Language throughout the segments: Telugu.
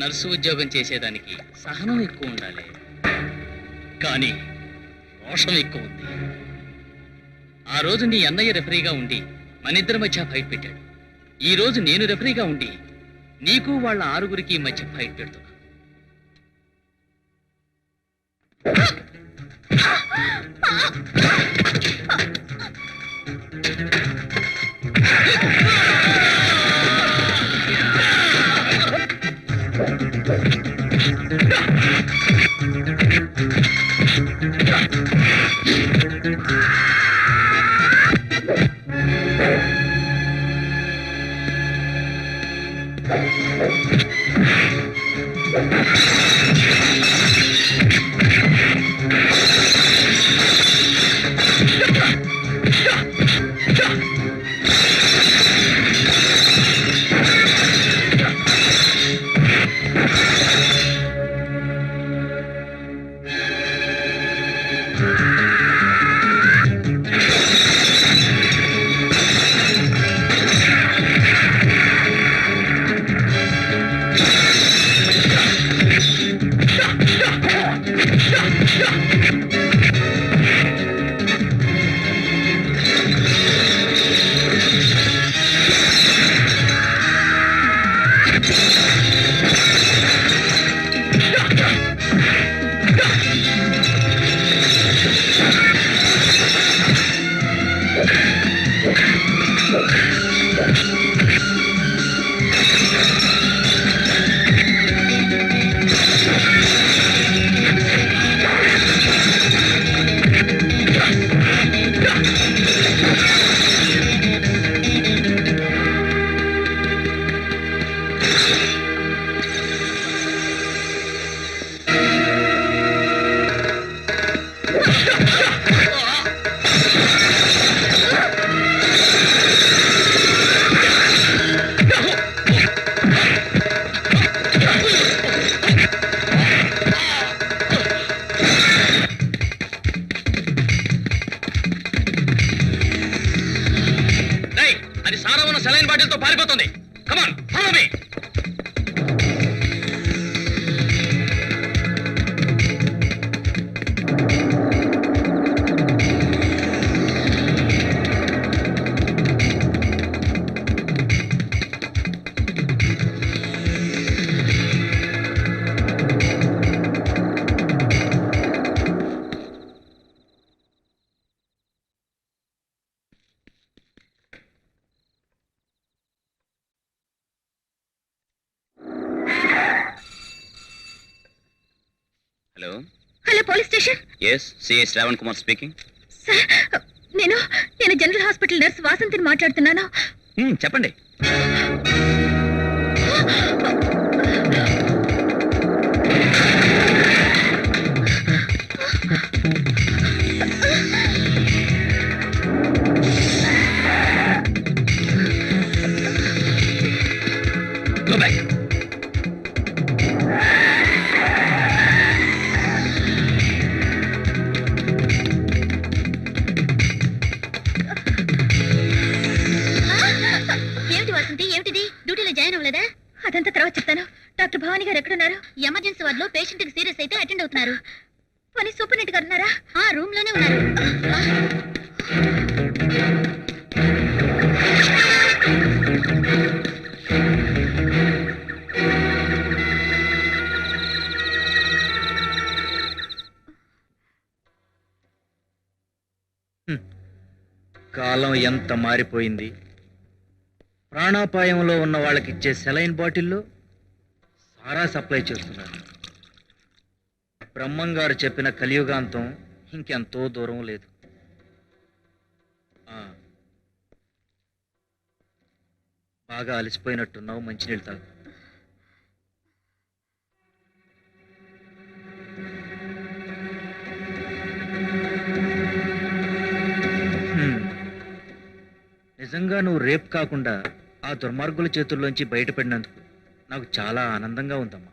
నర్సు ఉద్యోగం చేసేదానికి సహనం ఎక్కువ ఉండాలి, కానీ రోషం ఎక్కువ ఉంది. ఆ రోజు నీ అన్నయ్య రెఫరీగా ఉండి మనిద్దరి మధ్య ఫైట్ పెట్టాడు. ఈ రోజు నేను రెఫరీగా ఉండి నీకు వాళ్ళ ఆరుగురికి మధ్య ఫైట్ పెడుతున్నా. సెలైన్ బాటిల్తో పారిపోతుంది. Come on follow me. Hello hello police station. Yes, CI Shravan Kumar speaking. Sir, నేను జనరల్ హాస్పిటల్ నర్స్ వాసంతిని మాట్లాడుతున్నాను. చెప్పండి. Go back. ఏమిటి వాసంతి, ఏమిటిది? డ్యూటీలో జాయిన్ అవ్వలేదా? అదంతా తర్వాత చెప్తాను. డాక్టర్ భవానీ గారు ఎక్కడున్నారు? ఎమర్జెన్సీ వార్డులో పేషెంట్ కి సీరియస్ అయితే అటెండ్ అవుతున్నారు. పని సూపరింటెండెంట్ గారు ఉన్నారా? ఆ రూమ్ లోనే ఉన్నారు. కాలం ఎంత మారిపోయింది. ప్రాణాపాయంలో ఉన్న వాళ్ళకి ఇచ్చే సెలైన్ బాటిల్లో సారా సప్లై చేస్తున్నారు. బ్రహ్మంగారు చెప్పిన కలియుగాంతం ఇంకెంతో దూరం లేదు. బాగా అలసిపోయినట్టున్నావు, మంచినీళ్ళు తాగు. నిజంగా నువ్వు రేపు కాకుండా ఆ దుర్మార్గుల చేతుల్లోంచి బయటపడినందుకు నాకు చాలా ఆనందంగా ఉందమ్మా.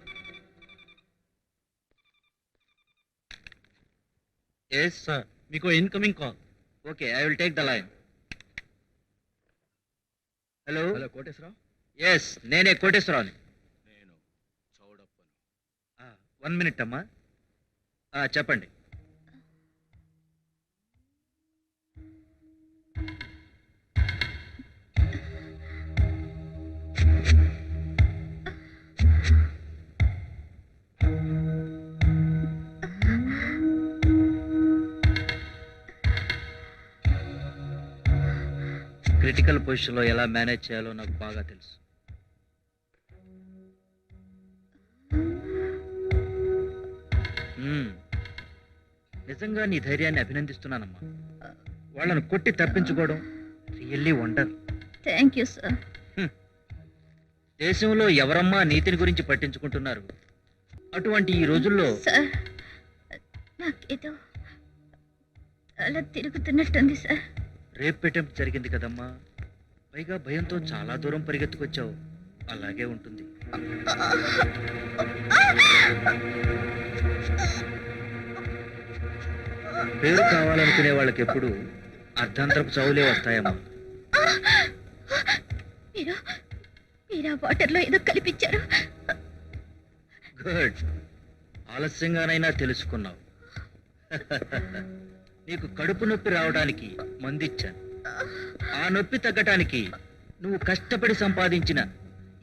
ఎస్ సార్, మీకు incoming call. Okay, I will take the line. Hello hello Koteswararao. Yes, నేనే కోటేశ్వరరావుని. నేను చౌడప్పను. 1 minute అమ్మా. చెప్పండి. క్రిటికల్ పొజిషన్లో ఎలా మేనేజ్ చేయాలో నాకు బాగా తెలుసు. నిజంగా నీ ధైర్యాన్ని అభినందిస్తున్నానమ్మా. వాళ్ళను కొట్టి తప్పించుకోవడం really wonder. Thank you sir. దేశంలో ఎవరమ్మా నీతిని గురించి పట్టించుకుంటున్నారు? అటువంటి ఈ రోజుల్లో సార్, నాకేదో అలా తిరుగుతున్నట్టుంది సార్. రేప్ అటెంప్ట్ జరిగింది కదమ్మా, పైగా భయంతో చాలా దూరం పరిగెత్తుకొచ్చావు. అలాగే ఉంటుంది. పేరు కావాలనుకునే వాళ్ళకి ఎప్పుడు అర్ధాంతరపు చావులే వస్తాయమ్మా. మీరు మీరు ఆ వాటర్లో ఏదో కల్పించారు. గుడ్, ఆలస్యంగానైనా తెలుసుకున్నావు. నీకు కడుపు నొప్పి రావడానికి మందిచ్చాను. ఆ నొప్పి తగ్గటానికి నువ్వు కష్టపడి సంపాదించిన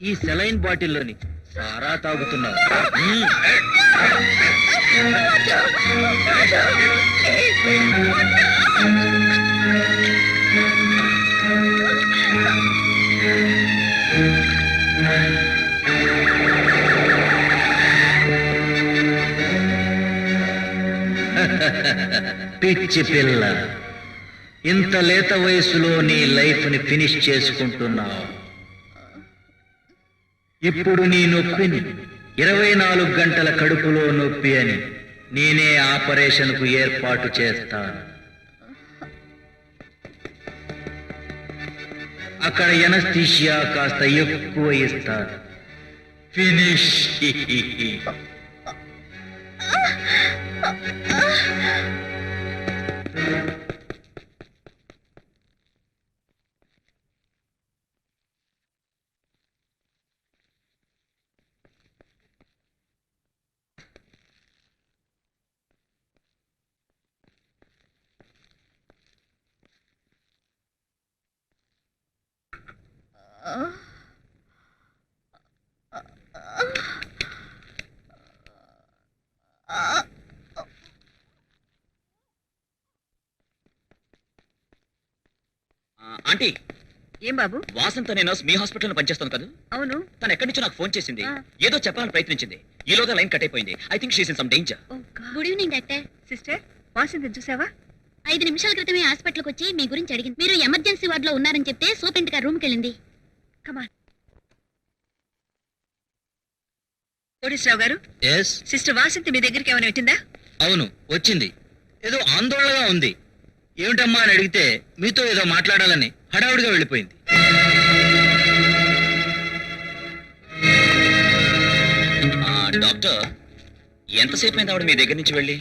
ఈ సెలైన్ బాటిల్లోని సారా తాగుతున్నావు. పిచ్చి పిల్ల, ఇంత లేత వయసులో నీ లైఫ్ ని ఫినిష్ చేసుకుంటున్నావు. ఇప్పుడు నీ నొప్పిని 24 గంటల కడుపులో నొప్పి అని నేనే ఆపరేషన్ కు ఏర్పాటు చేస్తాను. అక్కడ ఎనస్థీషియా కాస్త ఎక్కువ ఇస్తాను. ఫినిష్. ఆంటీ, ఏం బాబు? వాసంత నేను మీ హాస్పిటల్లో పనిచేస్తాను కదా. అవును. తను ఎక్కడి నుంచో నాకు ఫోన్ చేసింది. ఏదో చెప్పాలని ప్రయత్నించింది. ఈలోగా లైన్ కట్ అయిపోయింది. I think she's in some danger. Good evening doctor. Sister, Vasanthi చూసావా? 5 నిమిషాల క్రితమే హాస్పిటల్కి వచ్చి మీ గురించి అడిగింది. మీరు ఎమర్జెన్సీ వార్డులో ఉన్నారని చెప్తే సూపరింట్ గారు రూమ్కి వెళ్ళింది. కమాన్. కోటేశ్వరరావు గారు, ఎస్. సిస్టర్ వాసింతి మీ దగ్గరికి ఏమైనా పెట్టిందా? అవును, వచ్చింది. ఏదో ఆందోళనగా ఉంది. ఏమిటమ్మా అని అడిగితే మీతో ఏదో మాట్లాడాలని హడావుడిగా వెళ్ళిపోయింది. డాక్టర్, ఎంతసేపు అయింది ఆవిడ మీ దగ్గర నుంచి వెళ్ళి?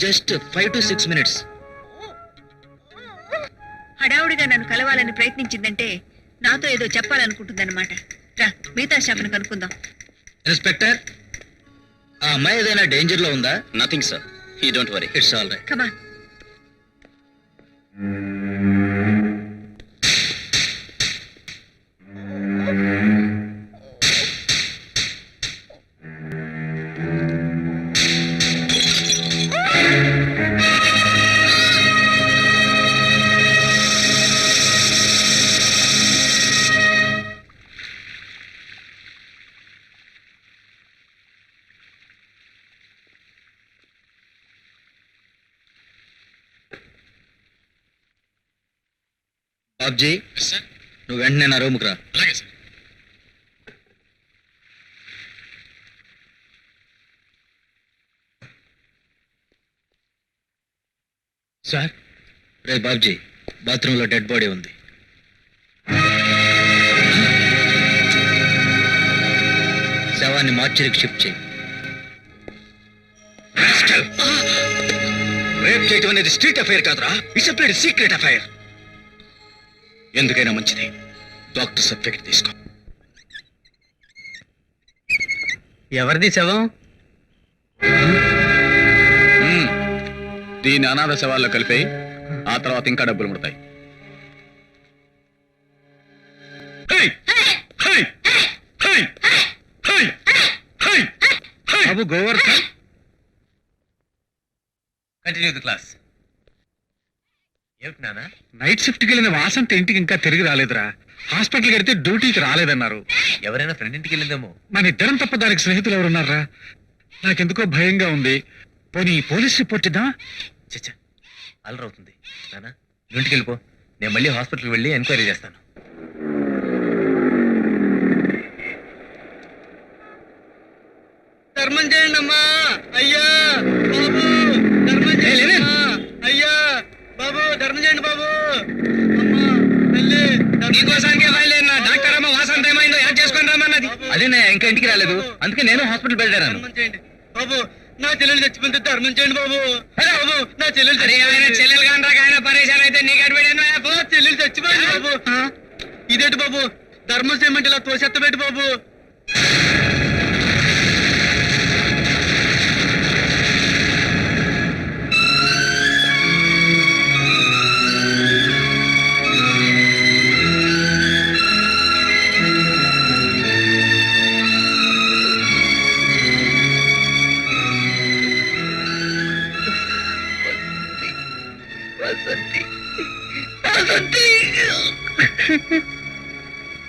Just 5 to 6 minutes. హడావుడిగా నన్ను కలవాలని ప్రయత్నించిందంటే నాతో ఏదో చెప్పాలనుకుంటుందన్నమాట. రా, మిగతా స్టాఫ్ని కనుక్కుందాం. ఇన్స్పెక్టర్, ఆ అమ్మాయి ఏదైనా డేంజర్ లో ఉందా? Nothing sir, you don't worry. It's all right. Come on. Babji, నువ్వు వెంటనే నా రూముకు రా. అలాగే సార్. సార్, రే బాబ్జీ, బాత్రూంలో డెడ్ బాడీ ఉంది. శవాన్ని మార్చరికి షిఫ్ట్ చేయి. రేప్ చేయటం అనేది స్ట్రీట్ అఫైర్ కాదురా, డిసిప్లిన్ సీక్రెట్ అఫైర్. ఎందుకైనా మంచిది డాక్టర్ సర్టిఫికెట్ తీసుకో. ఎవరిది శవం? దీని అనాథ శవాల్లో కలిపి ఆ తర్వాత ఇంకా డబ్బులు ముడతాయి. బాబు గోవర్ధన్, కంటిన్యూ ది క్లాస్. ఏమిటి నాన్న? నైట్ షిఫ్ట్కి వెళ్ళిన వాసంత ఇంటికి ఇంకా తిరిగి రాలేదురా. హాస్పిటల్కి వెడితే డ్యూటీకి రాలేదన్నారు. ఎవరైనా ఫ్రెండ్ ఇంటికి వెళ్ళిందేమో. మన ఇద్దరం తప్ప దానికి స్నేహితులు ఎవరున్నారా? నాకెందుకో భయంగా ఉంది. పోనీ పోలీస్ రిపోర్ట్ ఇద్దాం. చచ్చా, అలరవుతుంది నాన్న. నువ్వు ఇంటికి వెళ్ళిపో, నేను మళ్ళీ హాస్పిటల్కి వెళ్ళి ఎంక్వైరీ చేస్తాను. ధర్మం చేయండి అమ్మా. అయ్యా బాబు, ధర్మం చేయండి అయ్యా బాబు, ధర్మం చేయండి బాబు. నీకోసానికే బయలుదేరినా డాక్టర్ అమ్మ వాసంత ఏమైందో యాడ్ చేసుకొని రమ్మన్నది. అదే నా ఇంకా ఇంటికి రాలేదు, అందుకే నేను హాస్పిటల్ బయలుదేరాను. బాబు, నా చెల్లెలు చచ్చిపోతే ధర్మం చేయండి బాబు. బాబు, నా చెల్లెలు చెల్లెలు కానరా ఆయన పరేషాన్ అయితే నీకు అడ్బడి చెల్లెలు చచ్చిపోయింది బాబు. ఇదేంటి బాబు, ధర్మం చేయమంటే ఇలా తోసెత్తబెట్టి బాబు.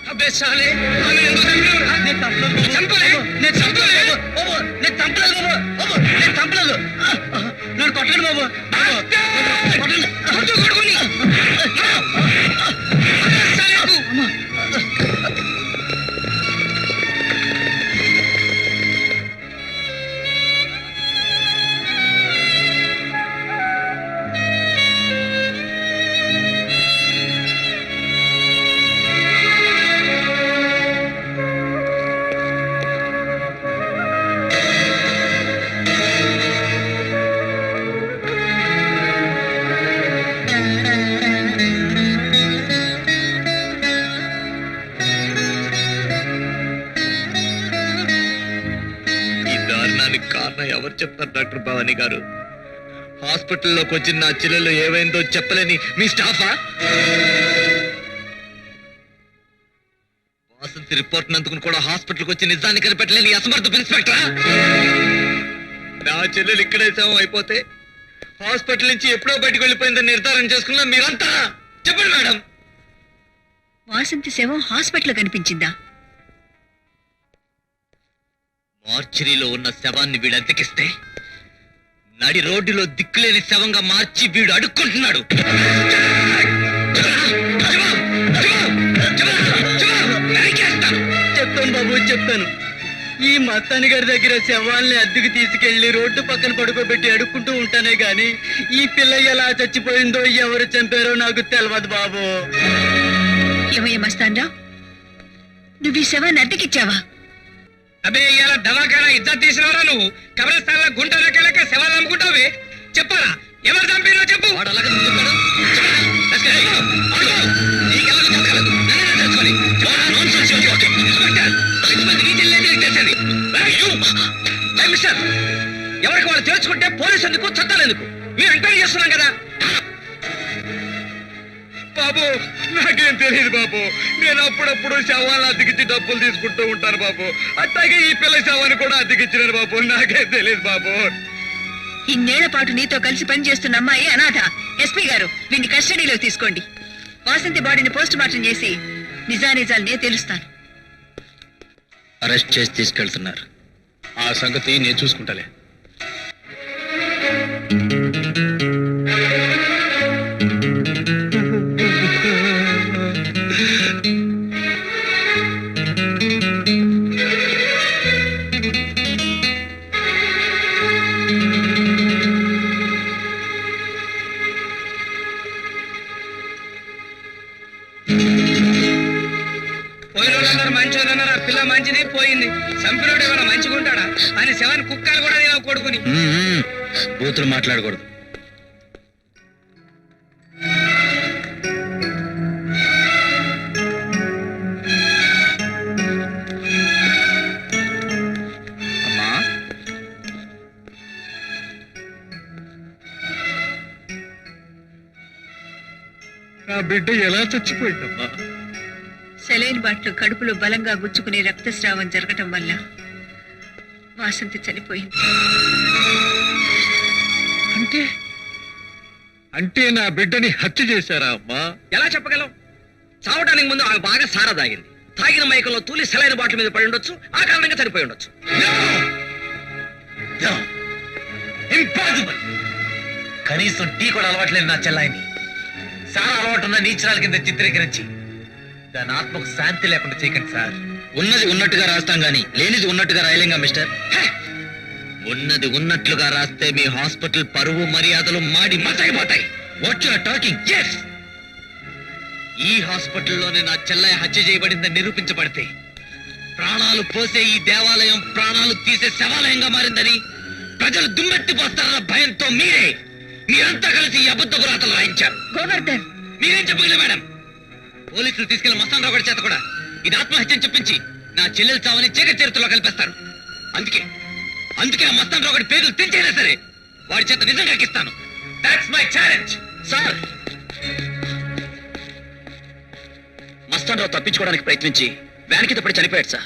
అబ్బే సాలే, నన్ను కొట్టండి బాబు. కారణం ఎవరు చెప్తారు డాక్టర్ భవానీ గారు? హాస్పిటల్లోకి వచ్చి నా చెల్లెలు ఏమైందో చెప్పలేని మీ స్టాఫా? వాసంతి రిపోర్ట్ నందుకుని కూడా హాస్పిటల్కి వచ్చి నిజాన్ని కనిపెట్టలేని అసమర్థ ఇన్స్పెక్టరా? నా చెల్లెలు ఇక్కడే శవం అయిపోతే హాస్పిటల్ నుంచి ఎప్పుడో బయటకు వెళ్ళిపోయిందని నిర్ధారణ చేసుకున్నా మీరంతా చెప్పండి మేడం. వాసంతి శవం హాస్పిటల్ కనిపించిందా? మార్చిరీలో ఉన్న శవాన్ని వీడు అద్దెకిస్తే నడి రోడ్డులో దిక్కులేని శవంగా మార్చి వీడు అడుక్కుంటున్నాడు. చెప్తాను బాబు, చెప్తాను. ఈ మత్తాని గారి దగ్గర శవాల్ని అద్దెకి తీసుకెళ్లి రోడ్డు పక్కన పడుకోబెట్టి అడుక్కుంటూ ఉంటానే గాని ఈ పిల్ల ఎలా చచ్చిపోయిందో ఎవరు చంపారో నాకు తెలియదు బాబు. ఏమయ్య మస్తాన్రావు, నువ్వు ఈ శవాన్ని అద్దెకిచ్చావా? అబే ఇలా దవాఖానా ఇజ్జత్ తీసినవరా నువ్వు? కబ్రస్థాన్లో గుంట రకాలక శవాలు అమ్ముకుంటావే. చెప్పరా, ఎవరు చంపినో చెప్పు. వాడు అలాగే చెప్తాడు. ఎవరికి వాళ్ళు తెలుసుకుంటే పోలీసు ఎందుకు, చట్టాలు ఎందుకు? మేము ఎంక్వైరీ చేస్తున్నాం కదా బాబు. నాకేం తెలియదు బాబు, నేను అప్పుడప్పుడు శవాలను అద్దెకిచ్చి డబ్బులు తీసుకుంటూ ఉంటాను బాబు. అట్లాగే ఈ పిల్ల శవాన్ని కూడా అద్దెకిచ్చినాను బాబు. నాకేం తెలియదు బాబు. ఇన్నేళ్ల పాటు నీతో కలిసి పనిచేస్తున్న అమ్మాయి అనాథ. ఎస్పీ గారు, వీడిని కస్టడీలో తీసుకోండి. వాసంతి బాడీని పోస్ట్ మార్టం చేసి నిజానిజాలు నేను తెలుస్తాను. అరెస్ట్ చేసి తీసుకెళ్తున్నారు. ఆ సంగతి నేను చూసుకుంటాలే. పోయినోళ్ళందరూ మంచి వాళ్ళన్నారు, ఆ పిల్ల మంచిది పోయింది. సంపినోడు ఏమైనా మంచిగా ఉంటాడా అని శవాన్ని కుక్కలు కూడా తినవు కొడుకుని. బూతులు మాట్లాడకూడదు. అమ్మా, నా బిడ్డ ఎలా చచ్చిపోయిందమ్మా? సెలైన్ బాట్లు కడుపులో బలంగా గుచ్చుకునే రక్తస్రావం జరగటం వల్ల వాసంతి చనిపోయింది. అంటే అంటే నా బిడ్డని హత్య చేశారా అమ్మా? ఎలా చెప్పగలం? చావడానికి ముందు ఆమె బాగా సారా తాగింది. తాగిన మైకంలో తూలి సెలైన బాటిల్ మీద పడి ఉండొచ్చు, ఆ కారణంగా చనిపోయి ఉండొచ్చు. ఇంపాసిబుల్. కనీసం టీ కూడా అలవాట్లేదు నా చెల్లాయిని సారా అలవాటున్న నీచరాల కింద చిత్రీకరించి దాని ఆత్మకు శాంతి లేకుండా చేయకండి సార్. ఉన్నది ఉన్నట్టుగా రాస్తాం గాని లేనిది ఉన్నట్టుగా రాయలేంగా మిస్టర్. ఉన్నది ఉన్నట్లుగా రాస్తే మీ హాస్పిటల్ పరువు మర్యాదలు మాడి మతైపోతాయి. What you are talking? yes. ఈ హాస్పిటల్లోనే నా చెల్లయ్య హత్య చేయబడిందని నిరూపించబడితే ప్రాణాలు పోసే ఈ దేవాలయం ప్రాణాలు తీసే శవాలయంగా మారిందని ప్రజలు దుమ్మెత్తిపోస్తారన్న భయంతో మీరంతా కలిసి ఈ అబద్ధ పురాతలు రాయించారు. గోవర్ధన్, మీరేం చెప్పగలరు మేడం? పోలీసులు తీసుకెళ్లి మస్తాన్ రావు గారి చేత కూడా ఇది ఆత్మహత్యని చెప్పించి నా చెల్లెలు చావని చీకటి చరిత్రలో కల్పిస్తారు. అందుకే ఆ మస్తాన్ రావు గారి పేర్లు తెంచైనా సరే వాడి చేత నిజంగా ఎక్కిస్తాను. That's my challenge. Sir, Mastan Rao తప్పించుకోవడానికి ప్రయత్నించి వ్యాన్ కింద పడి చనిపోయాడు సార్.